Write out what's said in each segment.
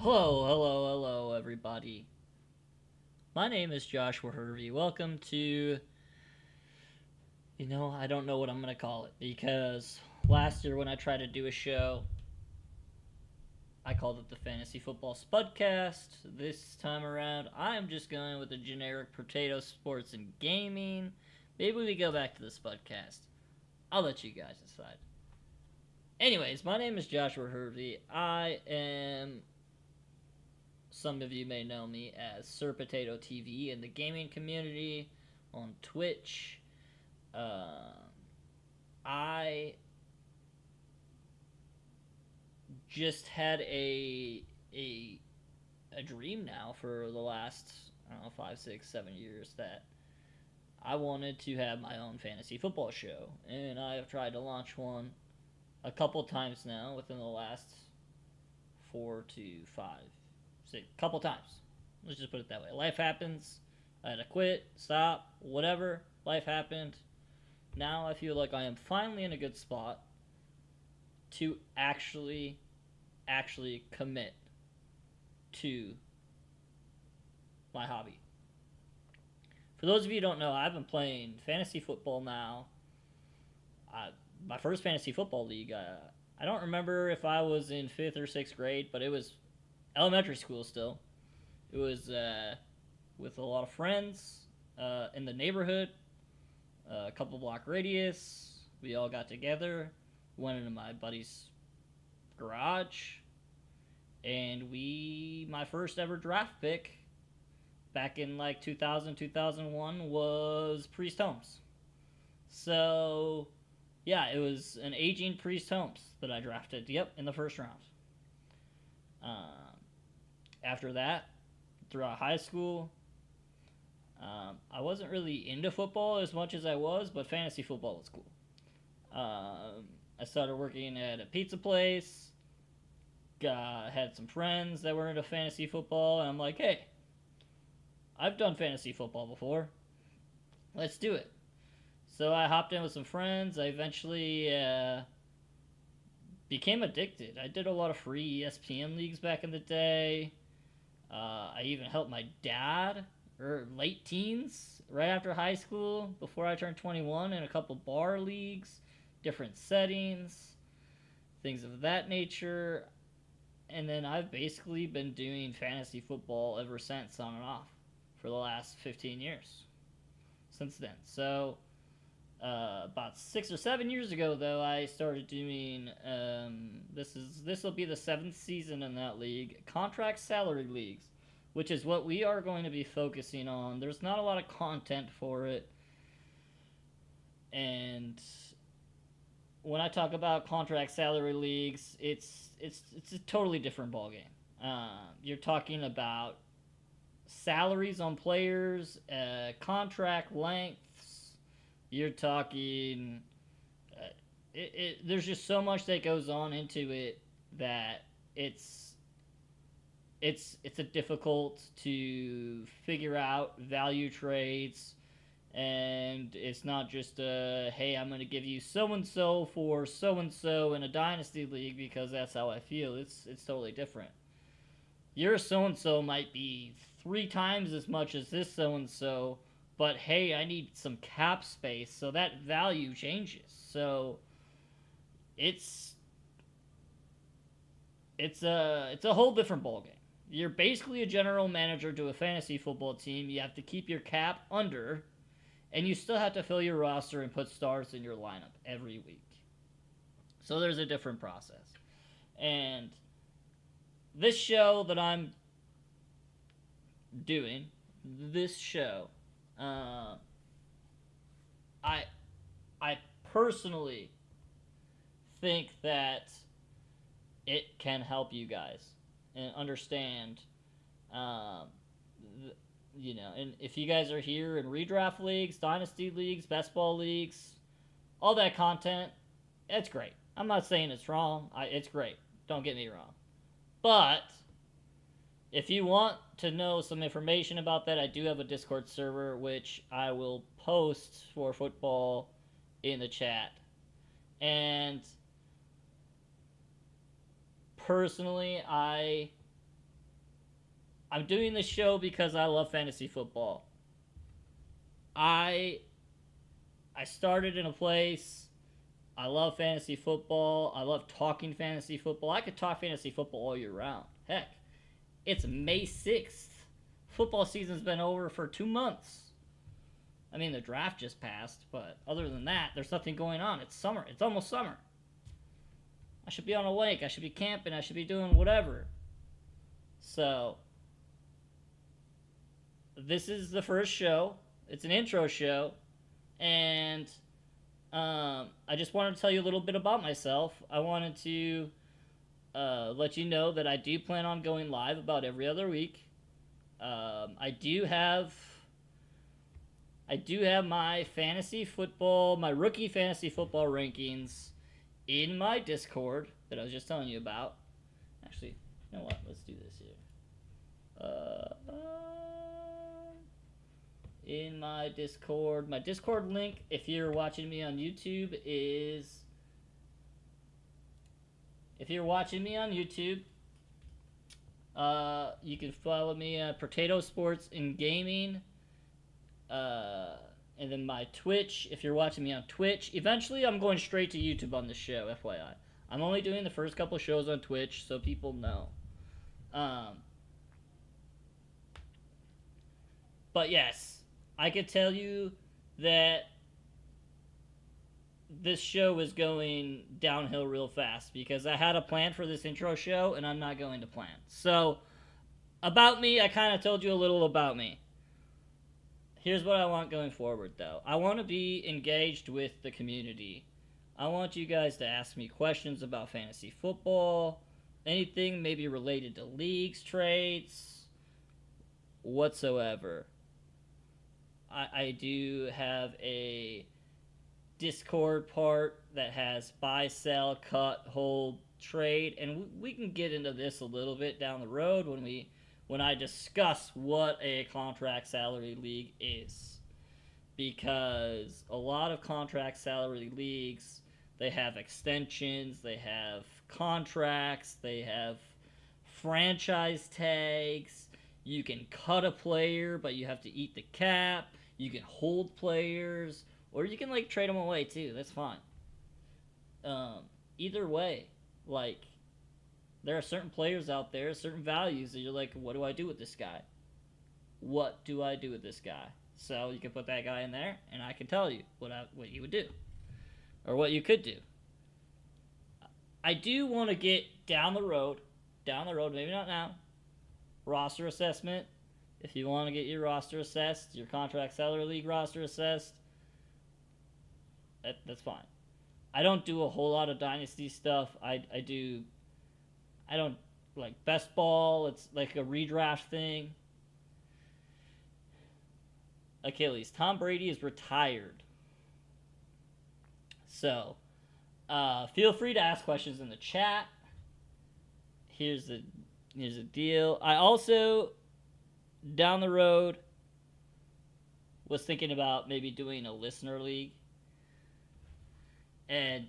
Hello, everybody. My name is Joshua Hervey. Welcome to, I don't know what I'm going to call it because last year when I tried to do a show, I called it the Fantasy Football Spudcast. This time around, I'm just going with the generic potato sports and gaming. Maybe we go back to the Spudcast. I'll let you guys decide. Anyways, my name is Joshua Hervey. I am Some of you may know me as Sir Potato TV in the gaming community on Twitch. Uh, I just had a dream now for the last, I don't know, 5, 6, 7 years that I wanted to have my own fantasy football show, and I have tried to launch one a couple times now within the last 4 to 5, 6, couple times. Let's just put it that way. Life happens. I had to quit, stop, whatever. Life happened. Now I feel like I am finally in a good spot to actually commit to my hobby. For those of you who don't know, I've been playing fantasy football now. My first fantasy football league, I don't remember if I was in fifth or sixth grade, but it was elementary school still. It was with a lot of friends in the neighborhood, a couple block radius. We all got together, went into my buddy's garage, and my first ever draft pick back in like 2000, 2001 was Priest Holmes. So, yeah, it was an aging Priest Holmes that I drafted, yep, in the first round. After that, throughout high school, I wasn't really into football as much as I was, but fantasy football was cool. I started working at a pizza place. Had some friends that were into fantasy football, and I'm like, hey, I've done fantasy football before. Let's do it. So I hopped in with some friends. I eventually became addicted. I did a lot of free ESPN leagues back in the day. I even helped my dad, or late teens, right after high school, before I turned 21, in a couple bar leagues, different settings, things of that nature. And then I've basically been doing fantasy football ever since, on and off, for the last 15 years. Since then. So, about 6 or 7 years ago, though, I started doing. This will be the seventh season in that league, contract salary leagues, which is what we are going to be focusing on. There's not a lot of content for it, and when I talk about contract salary leagues, it's a totally different ballgame. You're talking about salaries on players, contract lengths. You're talking. There's just so much that goes on into it that it's a difficult to figure out value trades, and it's not just hey, I'm going to give you so and so for so and so in a dynasty league because that's how I feel. It's totally different. Your so and so might be 3 times as much as this so and so, but hey, I need some cap space, so that value changes. So it's it's a whole different ballgame. You're basically a general manager to a fantasy football team. You have to keep your cap under, and you still have to fill your roster and put stars in your lineup every week. So there's a different process. And this show that I'm doing, this show, uh, I I personally think that it can help you guys and understand, um, and if you guys are here in redraft leagues, dynasty leagues, best ball leagues, all that content, it's great. I'm not saying it's wrong. It's great. Don't get me wrong. But if you want to know some information about that, I do have a Discord server which I will post for football in the chat. And personally, I I'm doing this show because I love fantasy football. I I started in a place. I love fantasy football. I love talking fantasy football. I could talk fantasy football all year round. Heck, it's May 6th. Football season's been over for 2 months. I mean, the draft just passed, but other than that, there's nothing going on. It's summer. It's almost summer. I should be on a lake. I should be camping. I should be doing whatever. So, this is the first show. It's an intro show. And I just wanted to tell you a little bit about myself. I wanted to let you know that I do plan on going live about every other week. I do have my fantasy football, my rookie fantasy football rankings in my Discord that I was just telling you about. Actually, you know what? Let's do this here. In my Discord link, if you're watching me on YouTube, is if you're watching me on YouTube, you can follow me at Potato Sports and Gaming. And then my Twitch, if you're watching me on Twitch. Eventually, I'm going straight to YouTube on this show, FYI. I'm only doing the first couple shows on Twitch, so people know. But yes, I could tell you that this show is going downhill real fast because I had a plan for this intro show and I'm not going to plan. So, about me, I kind of told you a little about me. Here's what I want going forward, though. I want to be engaged with the community. I want you guys to ask me questions about fantasy football, anything maybe related to leagues, trades, whatsoever. I do have a Discord part that has buy, sell, cut, hold, trade, and we can get into this a little bit down the road when I discuss what a contract salary league is. Because a lot of contract salary leagues, they have extensions, they have contracts, they have franchise tags. You can cut a player, but you have to eat the cap. You can hold players, or you can trade them away too. That's fine. Either way, there are certain players out there, certain values that you're like, what do I do with this guy? What do I do with this guy? So you can put that guy in there, and I can tell you what you would do, or what you could do. I do want to get down the road, maybe not now. Roster assessment. If you want to get your roster assessed, your contract salary league roster assessed, that's fine. I don't do a whole lot of dynasty stuff. I don't like best ball. It's like a redraft thing. Achilles. Tom Brady is retired. So, feel free to ask questions in the chat. Here's the deal. I also, down the road, was thinking about maybe doing a listener league. And,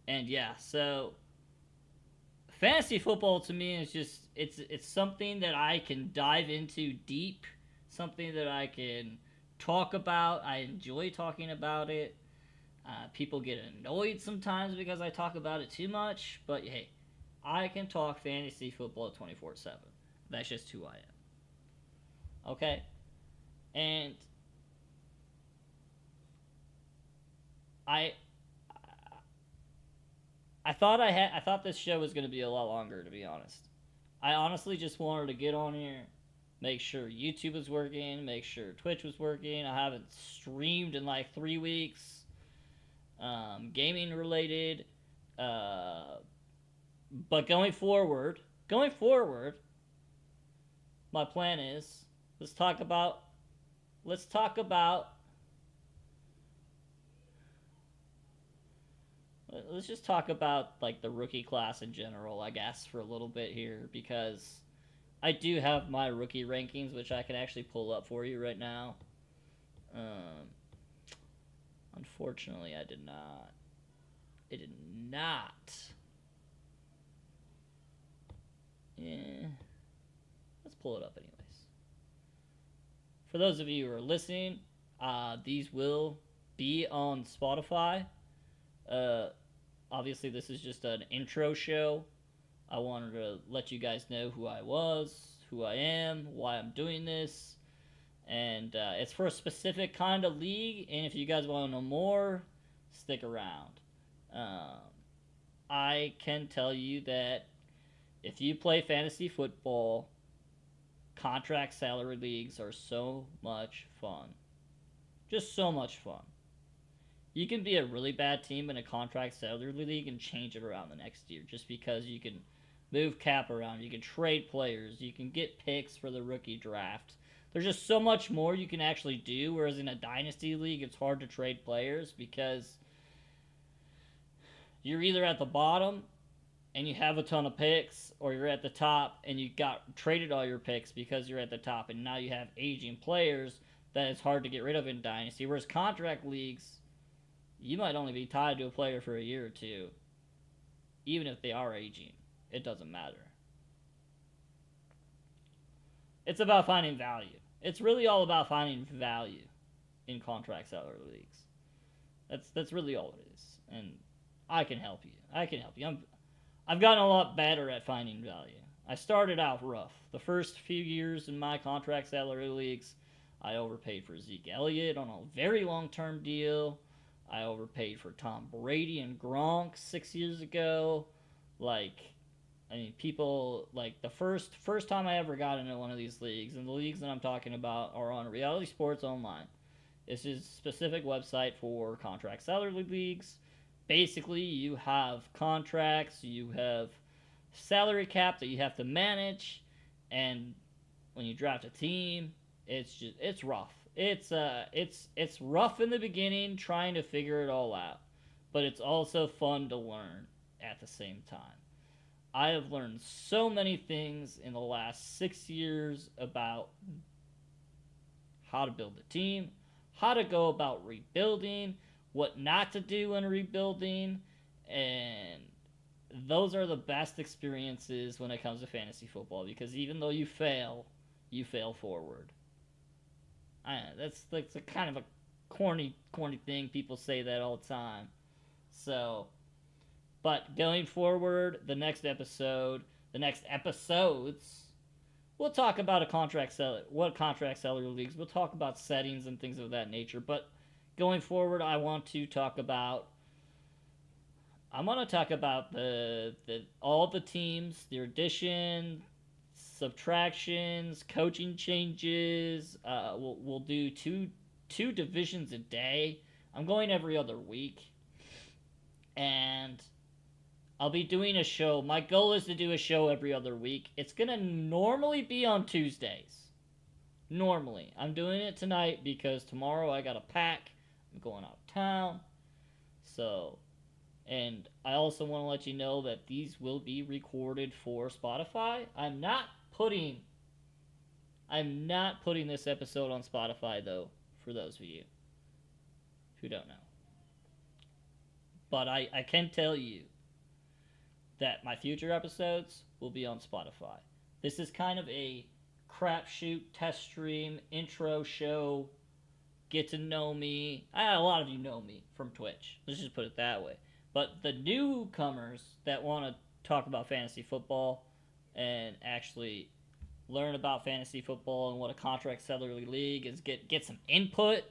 yeah, so fantasy football to me is just, it's something that I can dive into deep, something that I can talk about. I enjoy talking about it. People get annoyed sometimes because I talk about it too much, but hey, I can talk fantasy football 24/7. That's just who I am. Okay? And I thought this show was going to be a lot longer, to be honest. I honestly just wanted to get on here, make sure YouTube was working, make sure Twitch was working. I haven't streamed in 3 weeks. Gaming related. But going forward, my plan is let's talk about let's just talk about the rookie class in general, I guess, for a little bit here, because I do have my rookie rankings, which I can actually pull up for you right now. Unfortunately, I did not. It did not. Yeah. Let's pull it up anyways. For those of you who are listening, these will be on Spotify. Uh, Obviously, this is just an intro show. I wanted to let you guys know who I was, who I am, why I'm doing this. And it's for a specific kind of league. And if you guys want to know more, stick around. Um, I can tell you that if you play fantasy football, contract salary leagues are so much fun. Just so much fun. You can be a really bad team in a contract salary league and change it around the next year just because you can move cap around, you can trade players, you can get picks for the rookie draft. There's just so much more you can actually do, whereas in a dynasty league, it's hard to trade players because you're either at the bottom and you have a ton of picks, or you're at the top and you got traded all your picks because you're at the top, and now you have aging players that it's hard to get rid of in dynasty. Whereas contract leagues, you might only be tied to a player for a year or two, even if they are aging. It doesn't matter. It's about finding value. It's really all about finding value in contract salary leagues. That's really all it is, and I can help you. I've gotten a lot better at finding value. I started out rough. The first few years in my contract salary leagues, I overpaid for Zeke Elliott on a very long-term deal. I overpaid for Tom Brady and Gronk 6 years ago. People, the first time I ever got into one of these leagues, and the leagues that I'm talking about are on Reality Sports Online. This is a specific website for contract salary leagues. Basically, you have contracts, you have salary cap that you have to manage, and when you draft a team, it's rough. It's rough in the beginning trying to figure it all out, but it's also fun to learn at the same time. I have learned so many things in the last 6 years about how to build a team, how to go about rebuilding, what not to do when rebuilding, and those are the best experiences when it comes to fantasy football, because even though you fail forward. That's a kind of a corny thing. People say that all the time. So, but going forward, the next episodes, we'll talk about contract salary leagues. We'll talk about settings and things of that nature. But going forward, I want to talk about all the teams, their addition, subtractions, coaching changes. We'll do two divisions a day. I'm going every other week, and I'll be doing a show. My goal is to do a show every other week. It's gonna normally be on Tuesdays. Normally, I'm doing it tonight because tomorrow I got to pack. I'm going out of town, so. And I also want to let you know that these will be recorded for Spotify. I'm not putting this episode on Spotify, though, for those of you who don't know. But I can tell you that my future episodes will be on Spotify. This is kind of a crapshoot test stream intro show. Get to know me. A lot of you know me from Twitch. Let's just put it that way. But the newcomers that want to talk about fantasy football and actually learn about fantasy football and what a contract salary league is, get some input,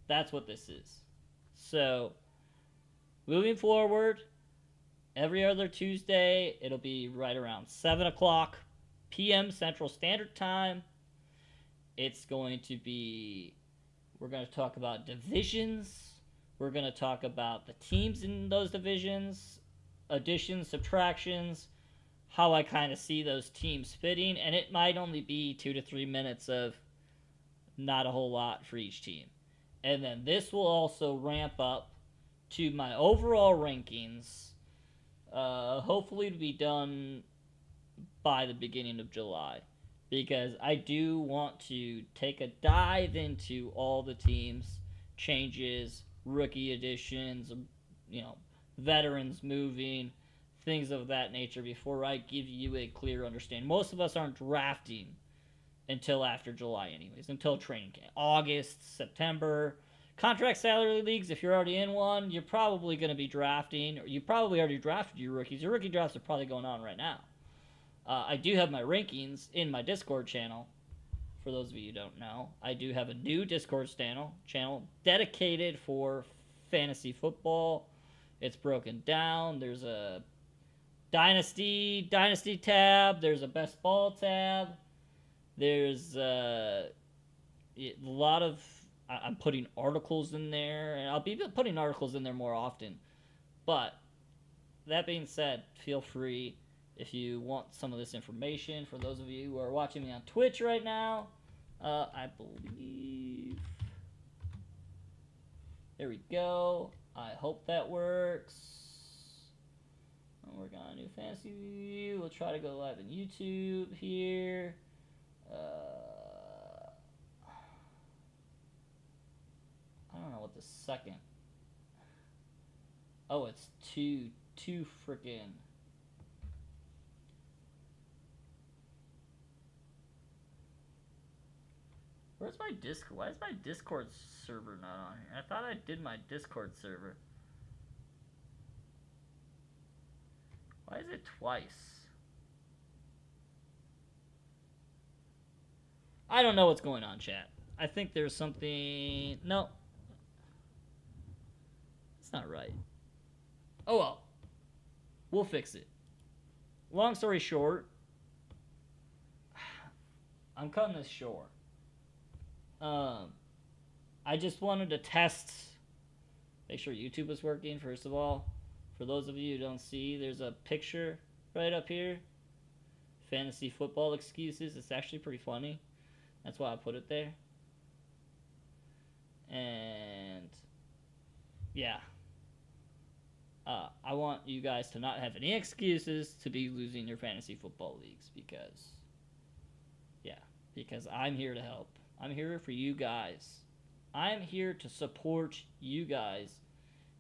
that's what this is. So, moving forward, every other Tuesday, it'll be right around 7 o'clock p.m. Central Standard Time. We're going to talk about divisions. We're going to talk about the teams in those divisions, additions, subtractions, how I kind of see those teams fitting, and it might only be 2 to 3 minutes of not a whole lot for each team. And then this will also ramp up to my overall rankings, hopefully to be done by the beginning of July, because I do want to take a dive into all the teams, changes, rookie additions, veterans moving, things of that nature before I give you a clear understanding. Most of us aren't drafting until after July, anyways, until training camp. August, September. Contract salary leagues, if you're already in one, you're probably going to be drafting, or you probably already drafted your rookies. Your rookie drafts are probably going on right now. I do have my rankings in my Discord channel. For those of you who don't know, I do have a new Discord channel dedicated for fantasy football. It's broken down. There's a dynasty tab. There's a best ball tab. There's a lot of... I'm putting articles in there, and I'll be putting articles in there more often. But that being said, feel free if you want some of this information. For those of you who are watching me on Twitch right now, I believe... There we go. I hope that works. I'm working on a new fantasy review. We'll try to go live on YouTube here. I don't know what the second... Oh, it's two freaking... Where's my Discord? Why is my Discord server not on here? I thought I did my Discord server. Why is it twice? I don't know what's going on, chat. I think there's something... No. It's not right. Oh well. We'll fix it. Long story short, I'm cutting this short. I just wanted to test, make sure YouTube was working, first of all. For those of you who don't see, there's a picture right up here. Fantasy football excuses. It's actually pretty funny. That's why I put it there. And yeah. I want you guys to not have any excuses to be losing your fantasy football leagues because I'm here to help. I'm here for you guys. I'm here to support you guys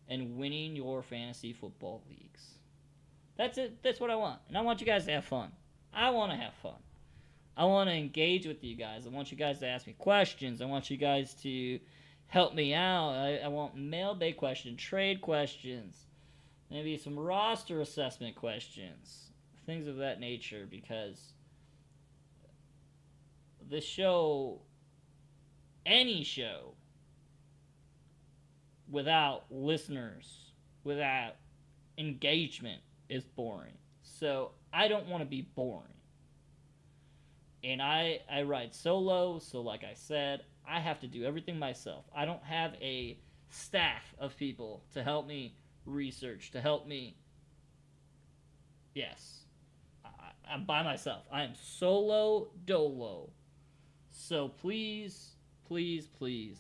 in winning your fantasy football leagues. That's it. That's what I want. And I want you guys to have fun. I want to have fun. I want to engage with you guys. I want you guys to ask me questions. I want you guys to help me out. I want mailbag questions, trade questions, maybe some roster assessment questions, things of that nature, because this show, any show, without listeners, without engagement, is boring. So I don't want to be boring. And I ride solo, so like I said, I have to do everything myself. I don't have a staff of people to help me research, to help me. Yes, I'm by myself. I am solo dolo. So please, please, please,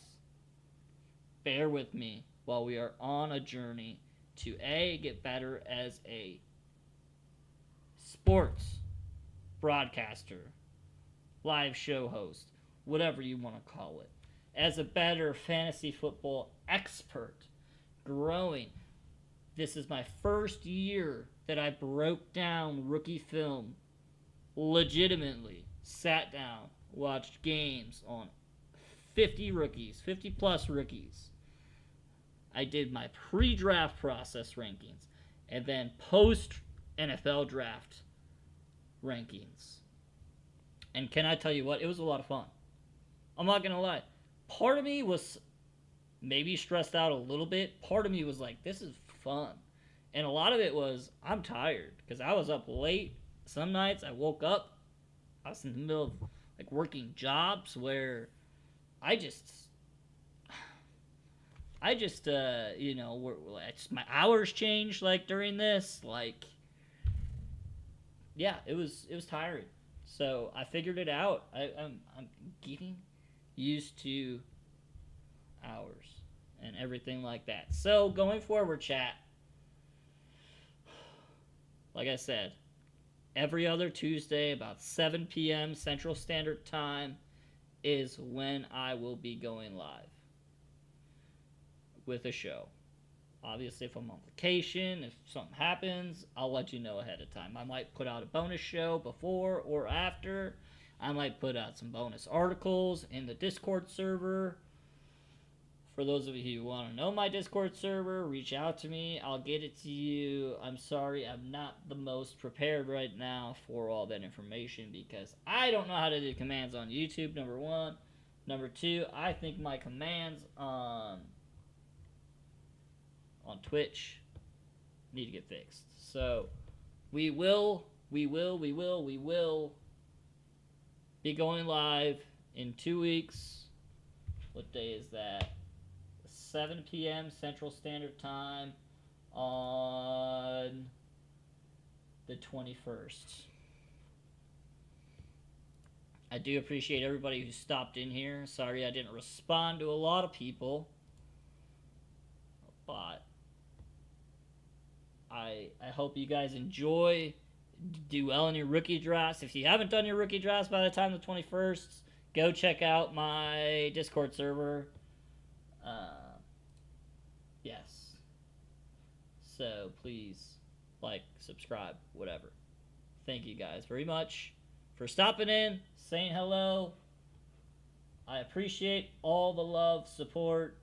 bear with me while we are on a journey to A, get better as a sports broadcaster, live show host, whatever you want to call it, as a better fantasy football expert, growing. This is my first year that I broke down rookie film, legitimately sat down, watched games on 50 rookies, 50 plus rookies. I did my pre-draft process rankings and then post-NFL draft rankings. And can I tell you what? It was a lot of fun. I'm not going to lie. Part of me was maybe stressed out a little bit. Part of me was like, this is fun. And a lot of it was, I'm tired. Because I was up late. Some nights I woke up. I was in the middle of like working jobs where I just you know, my hours changed like during this. Like, yeah, it was tiring. So I figured it out. I'm getting used to hours and everything like that. So going forward, chat, like I said, every other Tuesday about 7 p.m. Central Standard Time is when I will be going live with a show. Obviously, if I'm on vacation, if something happens, I'll let you know ahead of time. I might put out a bonus show before or after. I might put out some bonus articles in the Discord server. For those of you who want to know my Discord server, reach out to me. I'll get it to you. I'm sorry, I'm not the most prepared right now for all that information because I don't know how to do commands on YouTube, number one. Number two, I think my commands on Twitch need to get fixed. So we will be going live in 2 weeks. What day is that? 7 p.m. Central Standard Time on the 21st. I do appreciate everybody who stopped in here. Sorry I didn't respond to a lot of people. But I hope you guys enjoy. Do well in your rookie drafts. If you haven't done your rookie drafts by the time the 21st, go check out my Discord server. Yes. So please like, subscribe, whatever. Thank you guys very much for stopping in, saying hello. I appreciate all the love, support,